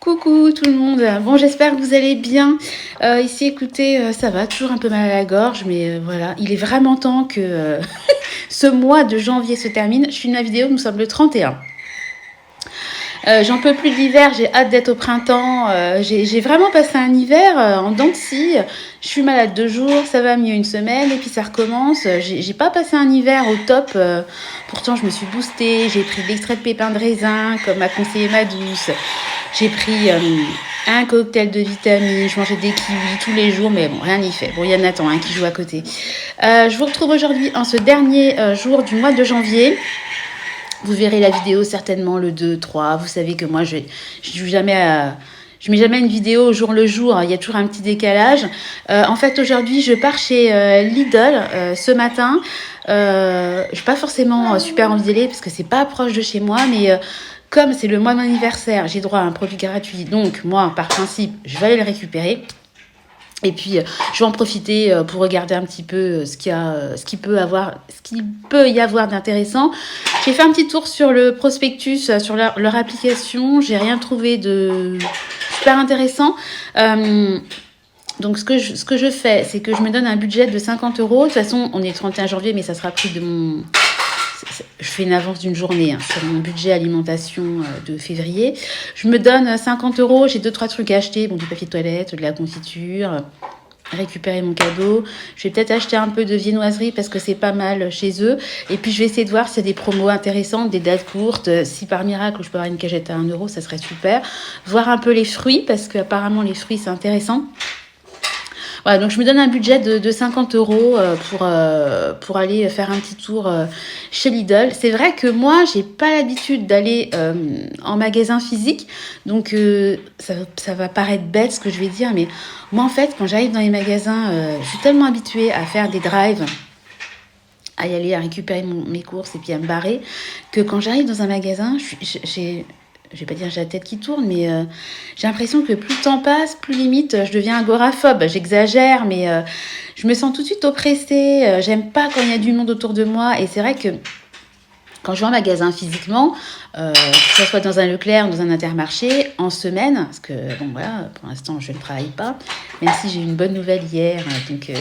Coucou tout le monde, bon j'espère que vous allez bien. Ici écoutez, ça va, toujours un peu mal à la gorge, mais voilà, il est vraiment temps que ce mois de janvier se termine. Je filme ma vidéo, nous sommes le 31. J'en peux plus de l'hiver, j'ai hâte d'être au printemps. J'ai vraiment passé un hiver en dents de scie. Je suis malade 2 jours, ça va mieux une semaine et puis ça recommence. J'ai pas passé un hiver au top. Pourtant, je me suis boostée. J'ai pris de l'extrait de pépins de raisin, comme m'a conseillé ma douce. J'ai pris un cocktail de vitamines. Je mangeais des kiwis tous les jours, mais bon, rien n'y fait. Bon, il y a Nathan qui joue à côté. Je vous retrouve aujourd'hui en ce dernier jour du mois de janvier. Vous verrez la vidéo certainement le 2, 3. Vous savez que moi, je mets jamais une vidéo au jour le jour. Il y a toujours un petit décalage. En fait, aujourd'hui, je pars chez Lidl ce matin. Je n'ai pas forcément super envie d'y aller parce que c'est pas proche de chez moi, mais comme c'est le mois de mon anniversaire, j'ai droit à un produit gratuit. Donc, moi, par principe, je vais aller le récupérer. Et puis, je vais en profiter pour regarder un petit peu ce qu'il peut y avoir d'intéressant. J'ai fait un petit tour sur le prospectus, sur leur application. J'ai rien trouvé de super intéressant. Donc, ce que je fais, c'est que je me donne un budget de 50 euros. De toute façon, on est le 31 janvier, mais ça sera pris de mon... Je fais une avance d'une journée sur mon budget alimentation de février. Je me donne 50 euros. J'ai 2-3 trucs à acheter. Bon, du papier de toilette, de la confiture, récupérer mon cadeau. Je vais peut-être acheter un peu de viennoiserie parce que c'est pas mal chez eux. Et puis, je vais essayer de voir s'il y a des promos intéressantes, des dates courtes. Si par miracle, je peux avoir une cagette à 1 euro, ça serait super. Voir un peu les fruits parce qu'apparemment, les fruits, c'est intéressant. Voilà, donc je me donne un budget de 50 euros pour aller faire un petit tour chez Lidl. C'est vrai que moi, j'ai pas l'habitude d'aller en magasin physique, donc ça va paraître bête ce que je vais dire, mais moi en fait, quand j'arrive dans les magasins, je suis tellement habituée à faire des drives, à y aller, à récupérer mes courses et puis à me barrer, que quand j'arrive dans un magasin, je vais pas dire j'ai la tête qui tourne, mais j'ai l'impression que plus le temps passe, plus limite je deviens agoraphobe. J'exagère, mais je me sens tout de suite oppressée. J'aime pas quand il y a du monde autour de moi. Et c'est vrai que quand je vais en magasin physiquement, que ce soit dans un Leclerc ou dans un Intermarché, en semaine, parce que bon voilà, pour l'instant je ne travaille pas, même si j'ai eu une bonne nouvelle hier, donc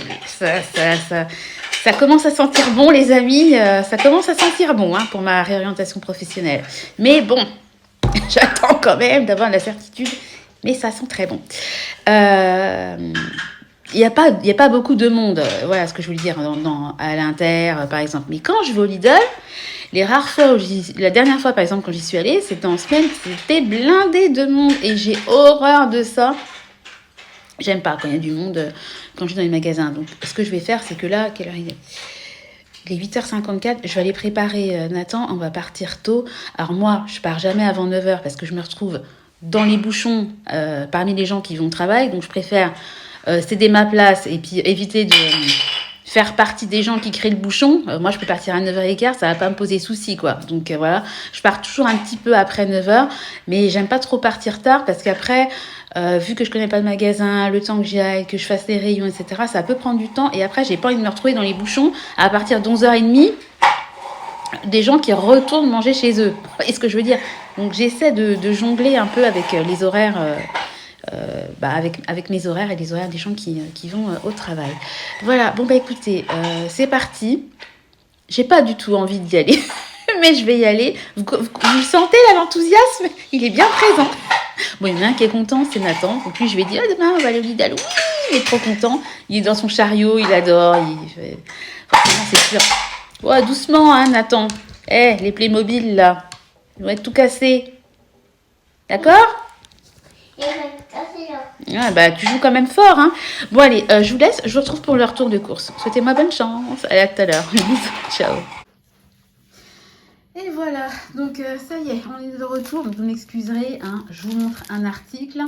ça commence à sentir bon les amis, ça commence à sentir bon pour ma réorientation professionnelle. Mais bon, j'attends quand même d'avoir la certitude, mais ça sent très bon. Il n'y a pas beaucoup de monde, voilà ce que je voulais dire à l'Inter, par exemple. Mais quand je vais au Lidl, les rares fois la dernière fois, par exemple, quand j'y suis allée, c'était en semaine, c'était blindé de monde et j'ai horreur de ça. J'aime pas quand il y a du monde quand je vais dans les magasins. Donc, ce que je vais faire, c'est que là, quelle heure il est ? Il est 8h54, je vais aller préparer Nathan, on va partir tôt. Alors moi, je pars jamais avant 9h parce que je me retrouve dans les bouchons parmi les gens qui vont au travail. Donc je préfère céder ma place et puis éviter de faire partie des gens qui créent le bouchon. Moi, je peux partir à 9h15, ça va pas me poser souci, quoi. Donc voilà, je pars toujours un petit peu après 9h, mais j'aime pas trop partir tard parce qu'après... vu que je connais pas le magasin, le temps que j'y aille, que je fasse les rayons, etc., ça peut prendre du temps. Et après, j'ai pas envie de me retrouver dans les bouchons à partir de 11h30, des gens qui retournent manger chez eux. Vous voyez ce que je veux dire ? Donc, j'essaie de jongler un peu avec les horaires, avec mes horaires et les horaires des gens qui vont au travail. Voilà, bon bah écoutez, c'est parti. J'ai pas du tout envie d'y aller, mais je vais y aller. Vous sentez là l'enthousiasme ? Il est bien présent. Bon, il y en a un qui est content, c'est Nathan. Donc lui, je vais dire, demain, on va aller au Lidl. Oui, il est trop content. Il est dans son chariot, il adore. Forcément, c'est sûr. Oh, doucement, hein, Nathan. Les Playmobil, là, ils vont être tout cassés. D'accord ? Ah, bah, tu joues quand même fort, hein. Bon, allez, je vous laisse. Je vous retrouve pour le retour de course. Souhaitez-moi bonne chance. Allez, à tout à l'heure. Ciao. Et voilà, donc ça y est, on est de retour. Donc vous m'excuserez, hein, je vous montre un article,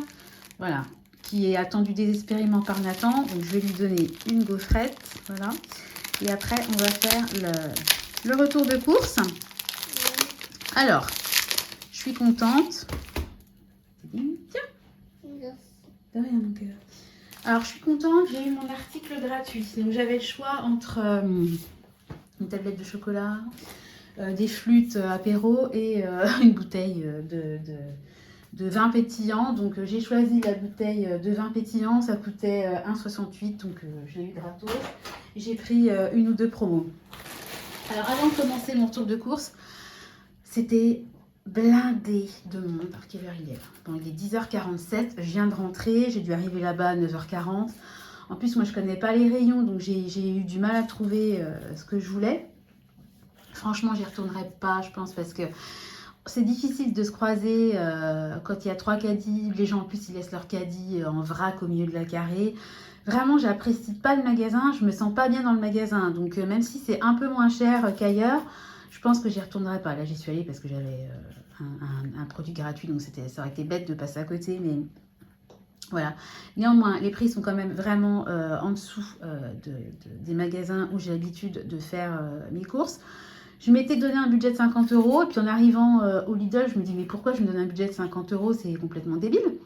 voilà, qui est attendu désespérément par Nathan. Donc je vais lui donner une gaufrette, voilà. Et après, on va faire le retour de course. Alors, je suis contente. Tiens, de rien mon cœur. Alors, je suis contente, j'ai eu mon article gratuit. Donc j'avais le choix entre une tablette de chocolat, des flûtes apéro et une bouteille de vin pétillant. Donc j'ai choisi la bouteille de vin pétillant, ça coûtait 1,68 donc j'ai eu gratos. J'ai pris une ou deux promos. Alors avant de commencer mon tour de course, c'était blindé de monde. Alors quelle heure il est là? Bon, il est 10h47, je viens de rentrer, j'ai dû arriver là-bas à 9h40. En plus moi je connais pas les rayons, donc j'ai eu du mal à trouver ce que je voulais. Franchement j'y retournerai pas, je pense, parce que c'est difficile de se croiser quand il y a 3 caddies. Les gens en plus ils laissent leur caddie en vrac au milieu de la carrée. Vraiment j'apprécie pas le magasin, je me sens pas bien dans le magasin. Donc même si c'est un peu moins cher qu'ailleurs, je pense que j'y retournerai pas. Là j'y suis allée parce que j'avais un produit gratuit, donc ça aurait été bête de passer à côté, mais voilà. Néanmoins les prix sont quand même vraiment en dessous des magasins où j'ai l'habitude de faire mes courses. Je m'étais donné un budget de 50 €, et puis en arrivant au Lidl, je me dis mais pourquoi je me donne un budget de 50 €? C'est complètement débile.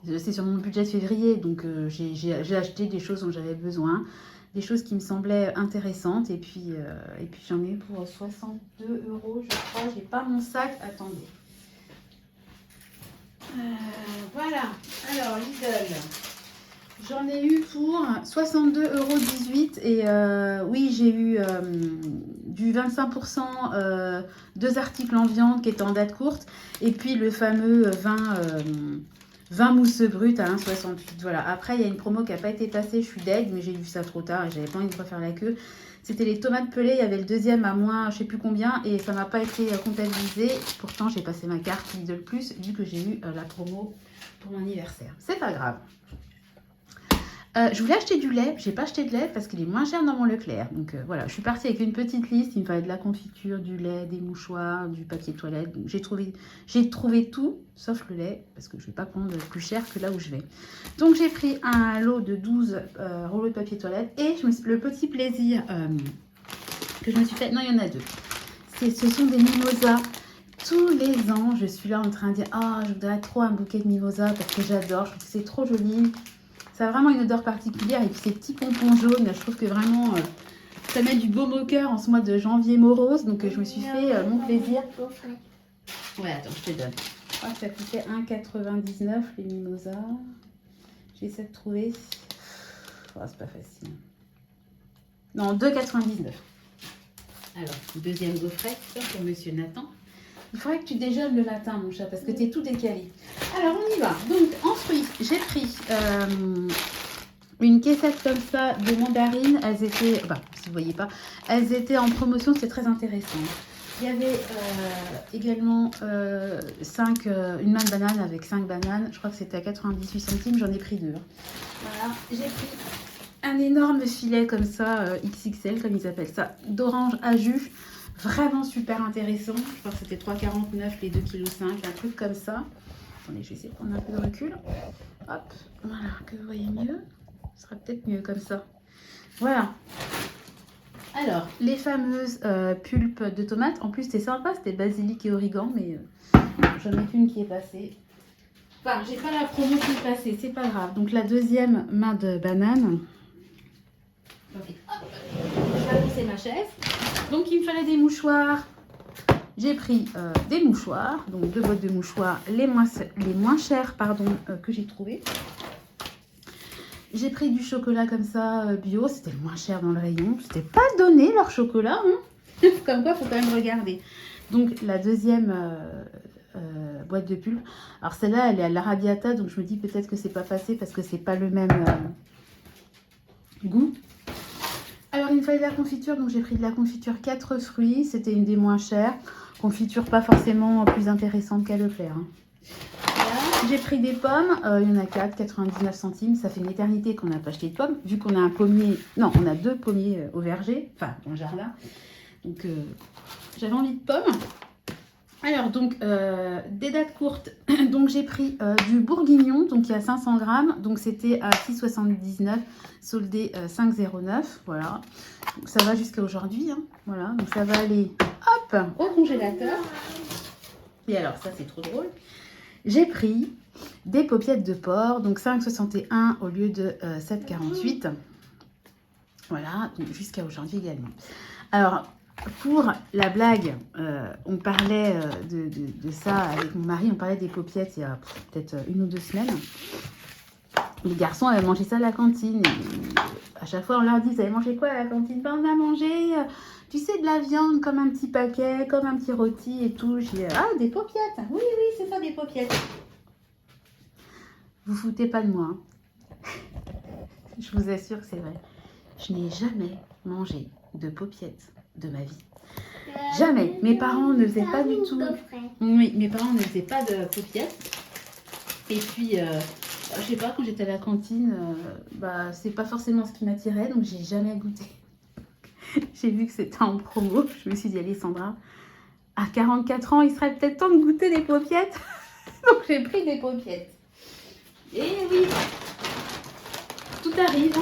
C'est sur mon budget de février, donc j'ai acheté des choses dont j'avais besoin, des choses qui me semblaient intéressantes, et puis j'en ai eu pour 62 € je crois. J'ai pas mon sac, attendez. Voilà, alors Lidl. J'en ai eu pour 62,18 € et oui, j'ai eu du 25%, 2 articles en viande qui étaient en date courte, et puis le fameux vin mousseux brut à 1,68 €. Voilà, après il y a une promo qui n'a pas été passée, je suis deg, mais j'ai vu ça trop tard et j'avais pas envie de refaire la queue. C'était les tomates pelées, il y avait le deuxième à moins je sais plus combien et ça m'a pas été comptabilisé. Pourtant j'ai passé ma carte Lidl Plus vu que j'ai eu la promo pour mon anniversaire. C'est pas grave. Je voulais acheter du lait, j'ai pas acheté de lait parce qu'il est moins cher dans mon Leclerc. Donc voilà, je suis partie avec une petite liste. Il me fallait de la confiture, du lait, des mouchoirs, du papier toilette. Donc j'ai trouvé tout sauf le lait parce que je vais pas prendre plus cher que là où je vais. Donc j'ai pris un lot de 12 rouleaux de papier toilette et le petit plaisir que je me suis fait. Non, il y en a deux. Ce sont des mimosas. Tous les ans, je suis là en train de dire ah, je voudrais trop un bouquet de mimosas parce que j'adore, je trouve que c'est trop joli. Ça a vraiment une odeur particulière et puis ces petits pompons jaunes, je trouve que vraiment ça met du baume au cœur en ce mois de janvier morose. Donc je me suis fait mon plaisir. Ouais, attends, je te donne. Je crois que ça coûtait 1,99 € les mimosas. J'essaie de trouver. Oh, c'est pas facile. Non, 2,99 €. Alors, deuxième gaufrette pour Monsieur Nathan. Il faudrait que tu déjeunes le matin, mon chat, parce que tu es tout décalé. Alors, on y va. Donc, en fruits, j'ai pris une caissette comme ça de mandarines. Elles étaient, bah, si vous ne voyez pas, elles étaient en promotion, c'est très intéressant. Il y avait également une main de banane avec 5 bananes. Je crois que c'était à 98 centimes. J'en ai pris 2. Voilà, j'ai pris un énorme filet comme ça, XXL, comme ils appellent ça, d'orange à jus. Vraiment super intéressant. Je crois que c'était 3,49 les 2,5 kg, un truc comme ça. Attendez, je vais essayer de prendre un peu de recul. Hop, voilà, que vous voyez mieux. Ce sera peut-être mieux comme ça. Voilà. Alors, les fameuses pulpes de tomates. En plus, c'était sympa, c'était basilic et origan, mais j'en ai qu'une qui est passée. Enfin, j'ai pas la promo qui est passée, c'est pas grave. Donc, la deuxième main de banane. Attendez, hop, je vais pousser ma chaise. Donc, il me fallait des mouchoirs. J'ai pris des mouchoirs, donc 2 boîtes de mouchoirs, les moins chers que j'ai trouvé. J'ai pris du chocolat comme ça, bio, c'était le moins cher dans le rayon. C'était pas donné leur chocolat, hein. Comme quoi, il faut quand même regarder. Donc, la deuxième boîte de pulpe. Alors, celle-là, elle est à l'arabiata, donc je me dis peut-être que c'est pas passé parce que c'est pas le même goût. Alors, il me fallait de la confiture, donc j'ai pris de la confiture 4 fruits. C'était une des moins chères. Confiture pas forcément plus intéressante qu'à Leclerc. Hein. Voilà. J'ai pris des pommes. Il y en a 4, 99 centimes. Ça fait une éternité qu'on n'a pas acheté de pommes. Vu qu'on a un pommier... Non, on a 2 pommiers au verger. Enfin, dans le jardin. Donc, j'avais envie de pommes. Alors, donc, des dates courtes. Donc, j'ai pris du bourguignon. Donc, il y a 500 grammes. Donc, c'était à 6,79. Soldé 5,09. Voilà. Donc, ça va jusqu'à aujourd'hui. Hein. Voilà. Donc, ça va aller, hop, au congélateur. Et alors, ça, c'est trop drôle. J'ai pris des paupiettes de porc. Donc, 5,61 au lieu de 7,48. Voilà. Donc, jusqu'à aujourd'hui également. Alors... pour la blague, on parlait de ça avec mon mari, on parlait des paupiettes il y a peut-être 1 ou 2 semaines. Les garçons avaient mangé ça à la cantine. Et à chaque fois, on leur dit, vous avez mangé quoi à la cantine? Ben, on a mangé, tu sais, de la viande comme un petit paquet, comme un petit rôti et tout. J'ai dit, ah, des paupiettes. Oui, oui, c'est ça, des paupiettes. Vous foutez pas de moi. Hein. Je vous assure que c'est vrai. Je n'ai jamais mangé de paupiettes de ma vie. Jamais. Mes parents ne faisaient pas du tout. Oui, mes parents ne faisaient pas de paupiettes. Et puis, je sais pas, quand j'étais à la cantine, bah, c'est pas forcément ce qui m'attirait, donc j'ai jamais goûté. J'ai vu que c'était en promo. Je me suis dit, allez Sandra, à 44 ans, il serait peut-être temps de goûter des paupiettes. Donc j'ai pris des paupiettes. Et oui, tout arrive.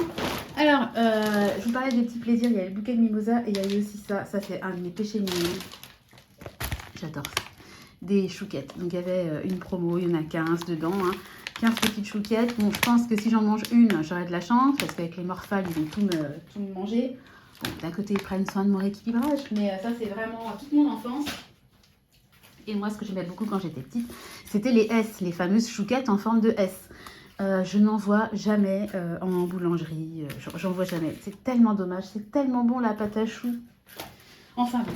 Alors, je vous parlais des petits plaisirs. Il y a le bouquet de mimosa et il y a eu aussi ça. Ça, c'est un de mes péchés mignons. J'adore ça. Des chouquettes. Donc, il y avait une promo. Il y en a 15 dedans. Hein. 15 petites chouquettes. Bon, je pense que si j'en mange une, j'aurai de la chance. Parce qu'avec les morphales, ils vont tout me manger. Bon, d'un côté, ils prennent soin de mon rééquilibrage. Mais ça, c'est vraiment toute mon enfance. Et moi, ce que j'aimais beaucoup quand j'étais petite, c'était les S. Les fameuses chouquettes en forme de S. Je n'en vois jamais en boulangerie, j'en vois jamais. C'est tellement dommage, c'est tellement bon la pâte à choux. Enfin bon.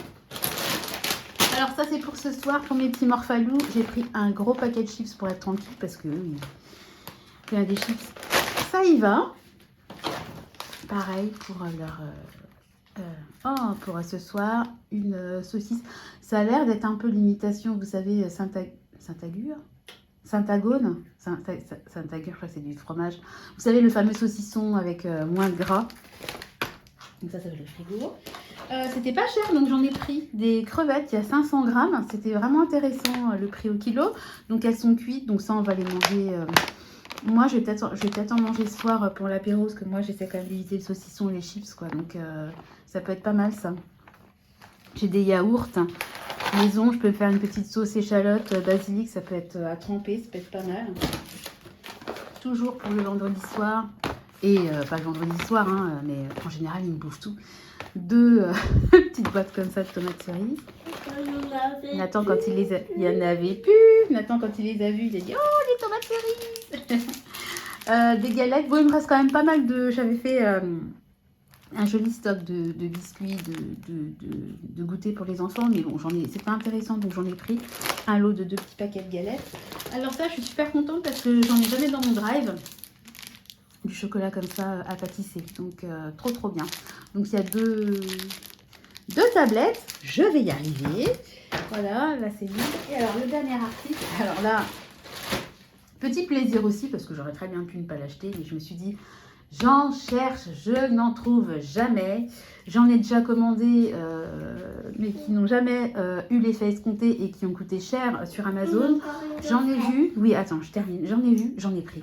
Alors ça c'est pour ce soir, pour mes petits morphalous. J'ai pris un gros paquet de chips pour être tranquille parce que il y a des chips, ça y va. Pareil pour pour ce soir, une saucisse. Ça a l'air d'être un peu l'imitation, vous savez, Saint-Agure. Saint-Agone, Saint-Agure, je crois que c'est du fromage. Vous savez, le fameux saucisson avec moins de gras. Donc ça, ça va le frigo. C'était pas cher, donc j'en ai pris des crevettes, il y a 500 grammes. C'était vraiment intéressant, le prix au kilo. Donc elles sont cuites, donc ça, on va les manger. Moi, je vais peut-être en manger ce soir pour l'apéro, parce que moi, j'essaie quand même d'éviter le saucisson et les chips, quoi. Donc ça peut être pas mal, ça. J'ai des yaourts. Maison, je peux faire une petite sauce échalote, basilic, ça peut être à tremper, ça peut être pas mal. Toujours pour le vendredi soir, et pas le vendredi soir, hein, mais en général, il me bouffe tout. 2 petites boîtes comme ça de tomates cerises. Nathan, quand il les a... Il y en avait plus. Nathan, quand il les a vus, il a dit « Oh, les tomates cerises !» Des galettes. Bon, il me reste quand même pas mal de... J'avais fait... un joli stock de biscuits, de goûter pour les enfants. Mais bon, c'est pas intéressant, donc j'en ai pris un lot de 2 petits paquets de galettes. Alors ça, je suis super contente parce que j'en ai jamais dans mon drive. Du chocolat comme ça à pâtisser. Donc, trop bien. Donc, il y a deux tablettes. Je vais y arriver. Voilà, là, c'est bon. Et alors, le dernier article. Alors là, petit plaisir aussi, parce que j'aurais très bien pu ne pas l'acheter. Mais je me suis dit... J'en cherche, je n'en trouve jamais. J'en ai déjà commandé, mais qui n'ont jamais eu l'effet escompté et qui ont coûté cher sur Amazon. J'en ai vu, oui, attends, je termine. J'en ai vu, j'en ai pris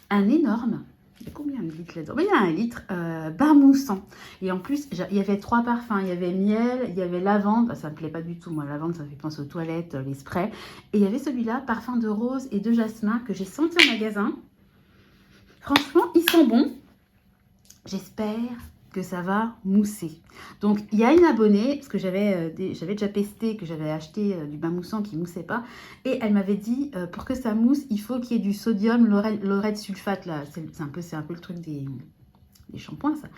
un énorme. Il y a combien de litres là-dedans? Il y a 1 litre, bain moussant. Et en plus, il y avait 3 parfums. Il y avait miel, il y avait lavande. Ça ne me plaît pas du tout, moi, lavande, ça me fait penser aux toilettes, les sprays. Et il y avait celui-là, parfum de rose et de jasmin, que j'ai senti en magasin. Franchement, ils sont bons. J'espère que ça va mousser. Donc, il y a une abonnée, parce que j'avais déjà testé, que j'avais acheté du bain moussant qui ne moussait pas. Et elle m'avait dit, pour que ça mousse, il faut qu'il y ait du sodium laureth sulfate. Là, c'est un peu le truc des shampoings, ça.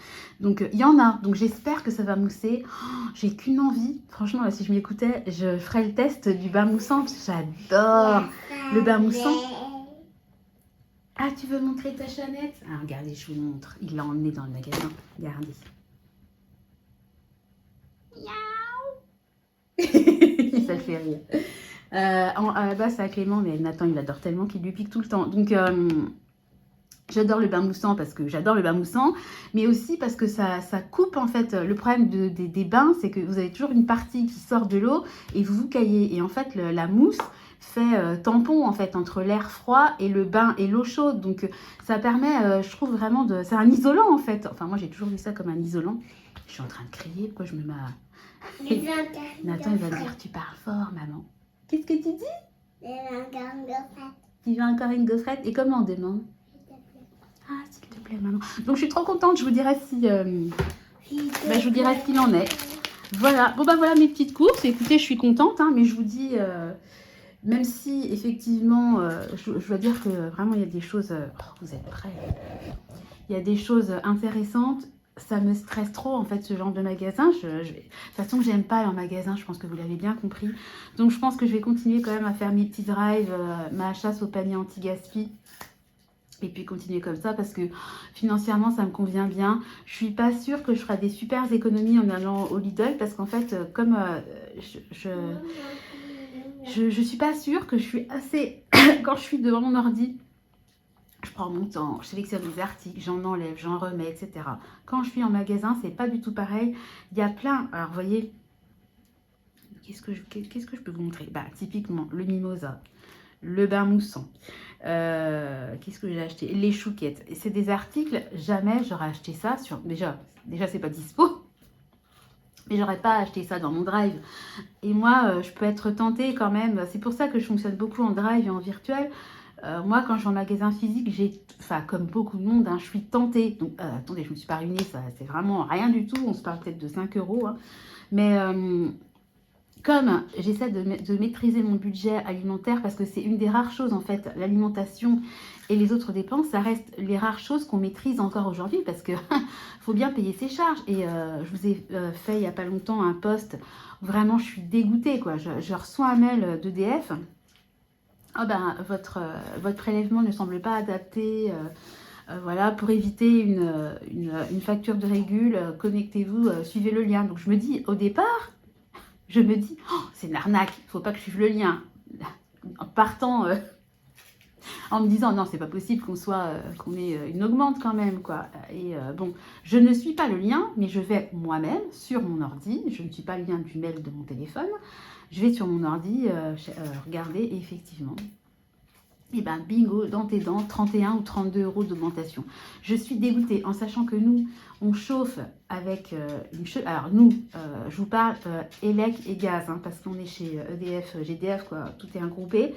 Donc, il y en a. Donc, j'espère que ça va mousser. Oh, j'ai qu'une envie. Franchement, là, si je m'écoutais, je ferais le test du bain moussant, parce que j'adore le bain moussant. Ah, tu veux montrer ta chanette? Ah, regardez, je vous montre. Il l'a emmené dans le magasin. Regardez. Miaou. Ça le fait rire. À la base, c'est à Clément, mais Nathan, il adore tellement qu'il lui pique tout le temps. Donc, j'adore le bain moussant parce que j'adore le bain moussant, mais aussi parce que ça coupe, en fait. Le problème des bains, c'est que vous avez toujours une partie qui sort de l'eau et vous vous caillez. Et en fait, la mousse fait tampon en fait entre l'air froid et le bain et l'eau chaude, donc ça permet je trouve vraiment c'est un isolant en fait, enfin moi j'ai toujours vu ça comme un isolant. Je suis en train de crier, pourquoi je me mets à... Nathan il va dire tu parles fort maman. Qu'est-ce que tu dis? Tu veux encore une gaufrette? Et comment on demande? Ah s'il te plaît maman. Donc je suis trop contente, je vous dirai si je vous dirai ce qu'il en est. Voilà, bon bah voilà mes petites courses. Écoutez, je suis contente, hein, mais je vous dis, même si effectivement, je dois dire que vraiment il y a des choses, vous êtes prêts? Il y a des choses intéressantes. Ça me stresse trop en fait ce genre de magasin. De toute façon, j'aime pas aller en magasin, je pense que vous l'avez bien compris. Donc je pense que je vais continuer quand même à faire mes petits drives, ma chasse au panier anti-gaspi. Et puis continuer comme ça parce que financièrement ça me convient bien. Je suis pas sûre que je ferai des super économies en allant au Lidl parce qu'en fait comme je suis pas sûre que je suis assez quand je suis devant mon ordi. Je prends mon temps, je sélectionne les articles, j'en enlève, j'en remets, etc. Quand je suis en magasin, c'est pas du tout pareil. Il y a plein. Alors, vous voyez, qu'est-ce que je peux vous montrer? Bah, typiquement, le mimosa, le bain moussant. Qu'est-ce que j'ai acheté? Les chouquettes. C'est des articles, jamais j'aurais acheté ça sur. Déjà c'est pas dispo. Mais j'aurais pas acheté ça dans mon drive. Et moi, je peux être tentée quand même. C'est pour ça que je fonctionne beaucoup en drive et en virtuel. Moi, quand je vais en magasin physique, comme beaucoup de monde, hein, je suis tentée. Donc, attendez, je me suis pas ruinée, ça, c'est vraiment rien du tout. On se parle peut-être de 5 euros. Hein. Mais comme j'essaie de maîtriser mon budget alimentaire, parce que c'est une des rares choses, en fait, l'alimentation et les autres dépenses, ça reste les rares choses qu'on maîtrise encore aujourd'hui, parce que faut bien payer ses charges. Et je vous ai fait il n'y a pas longtemps un post, vraiment, je suis dégoûtée, quoi. Je reçois un mail d'EDF. Ah ben, votre prélèvement ne semble pas adapté. Voilà, pour éviter une facture de régule, connectez-vous, suivez le lien. Donc je me dis, au départ, oh, c'est une arnaque, il ne faut pas que je suive le lien. En partant, en me disant, non, c'est pas possible qu'on ait une augmente quand même, quoi. Et bon, je ne suis pas le lien, mais je vais moi-même sur mon ordi. Je ne suis pas le lien du mail de mon téléphone. Je vais sur mon ordi, regarder, et effectivement, et ben bingo, dans tes dents, 31 ou 32 euros d'augmentation. Je suis dégoûtée, en sachant que nous, on chauffe avec une chauffe. Alors nous, je vous parle élec et gaz, hein, parce qu'on est chez EDF, GDF, quoi, tout est regroupé.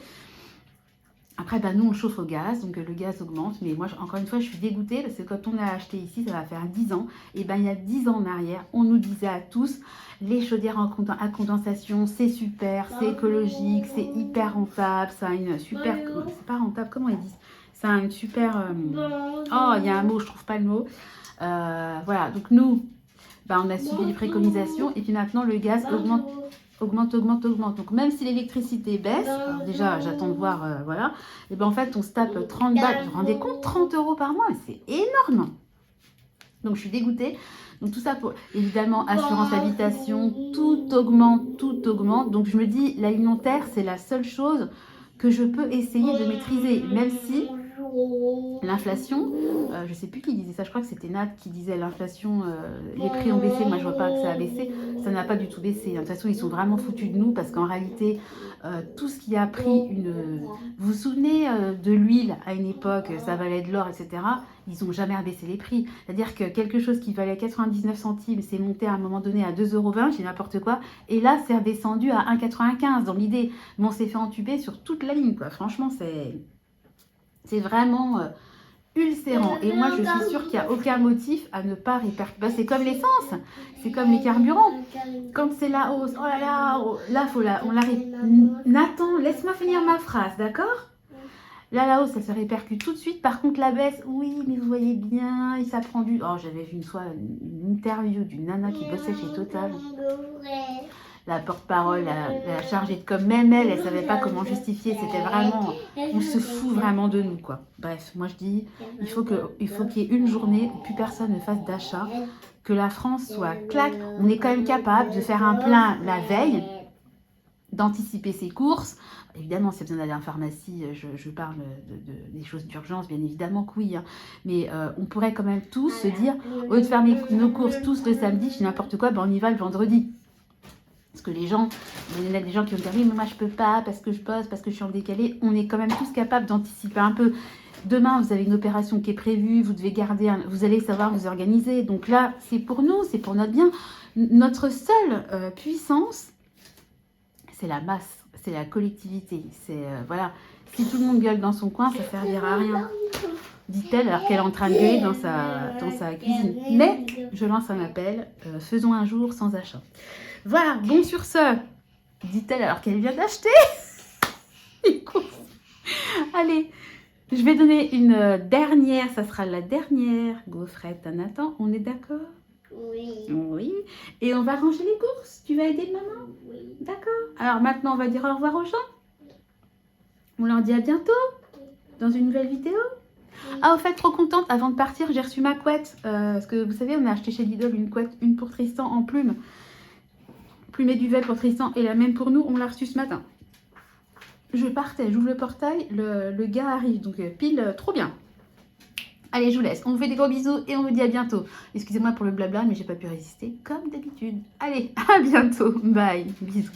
Après, ben, nous, on chauffe au gaz, donc le gaz augmente. Mais moi, encore une fois, je suis dégoûtée parce que quand on a acheté ici, ça va faire 10 ans. Et ben, il y a 10 ans en arrière, on nous disait à tous, les chaudières à condensation, c'est super, c'est écologique, c'est hyper rentable, ça a une super... C'est pas rentable, comment ils disent? Ça a une super... Oh, il y a un mot, je trouve pas le mot. Voilà, donc nous, ben, on a suivi les préconisations. Et puis maintenant, le gaz augmente. Donc même si l'électricité baisse, alors déjà j'attends de voir, voilà, et ben en fait on se tape 30 balles, vous vous rendez compte, 30 euros par mois, c'est énorme. Donc je suis dégoûtée. Donc tout ça pour, évidemment, assurance habitation, tout augmente. Donc je me dis, l'alimentaire, c'est la seule chose que je peux essayer de maîtriser, même si l'inflation, je ne sais plus qui disait ça, je crois que c'était Nat qui disait l'inflation, les prix ont baissé, moi je vois pas que ça a baissé, ça n'a pas du tout baissé. De toute façon, ils sont vraiment foutus de nous parce qu'en réalité, tout ce qui a pris une... Vous vous souvenez de l'huile à une époque, ça valait de l'or, etc. Ils n'ont jamais abaissé les prix. C'est-à-dire que quelque chose qui valait 99 centimes, c'est monté à un moment donné à 2,20 €, j'ai n'importe quoi, et là c'est redescendu à 1,95 dans l'idée. Mais on s'est fait entuber sur toute la ligne, quoi. Franchement, c'est vraiment ulcérant. Et moi, je suis sûre qu'il n'y a aucun motif à ne pas répercuter. Bah, c'est comme l'essence, c'est comme les carburants. Quand c'est la hausse, oh là là, là, on l'arrête. Nathan, laisse-moi finir ma phrase, d'accord? Là, la hausse, ça se répercute tout de suite. Par contre, la baisse, oui, mais vous voyez bien, ça prend du... Oh, j'avais vu une fois une interview d'une nana qui bossait chez Total. La porte-parole, la chargée de com, même elle savait pas comment justifier. C'était vraiment, on se fout vraiment de nous, quoi. Bref, moi je dis, il faut qu'il y ait une journée où plus personne ne fasse d'achat, que la France soit claque. On est quand même capable de faire un plein la veille, d'anticiper ses courses. Évidemment, si y a besoin d'aller en pharmacie, je parle des choses d'urgence, bien évidemment que oui. Hein. Mais on pourrait quand même tous se dire, au lieu de faire nos courses tous le samedi, je dis n'importe quoi, ben on y va le vendredi. Parce que les gens, il y en a des gens qui ont dit oui, mais moi je peux pas parce que je bosse, parce que je suis en décalé. On est quand même tous capables d'anticiper un peu. Demain, vous avez une opération qui est prévue, vous devez garder, vous allez savoir vous organiser. Donc là, c'est pour nous, c'est pour notre bien. Notre seule puissance, c'est la masse, c'est la collectivité. C'est voilà, si tout le monde gueule dans son coin, ça ne servira à rien. Dit-elle alors qu'elle est en train de gueuler dans sa cuisine. Mais je lance un appel, faisons un jour sans achat. Voilà, bon sur ce, dit-elle alors qu'elle vient d'acheter. Allez, je vais donner une dernière, ça sera la dernière gaufrette à Nathan, on est d'accord? Oui. Oui. Et on va ranger les courses. Tu vas aider maman? Oui. D'accord. Alors maintenant, on va dire au revoir aux gens. On leur dit à bientôt dans une nouvelle vidéo. Ah, au fait, trop contente, avant de partir, j'ai reçu ma couette. Parce que vous savez, on a acheté chez Lidl une couette, une pour Tristan en plume. Plume et duvet pour Tristan et la même pour nous. On l'a reçue ce matin. Je partais, j'ouvre le portail, le gars arrive. Donc pile, trop bien. Allez, je vous laisse. On vous fait des gros bisous et on vous dit à bientôt. Excusez-moi pour le blabla, mais j'ai pas pu résister, comme d'habitude. Allez, à bientôt. Bye. Bisous.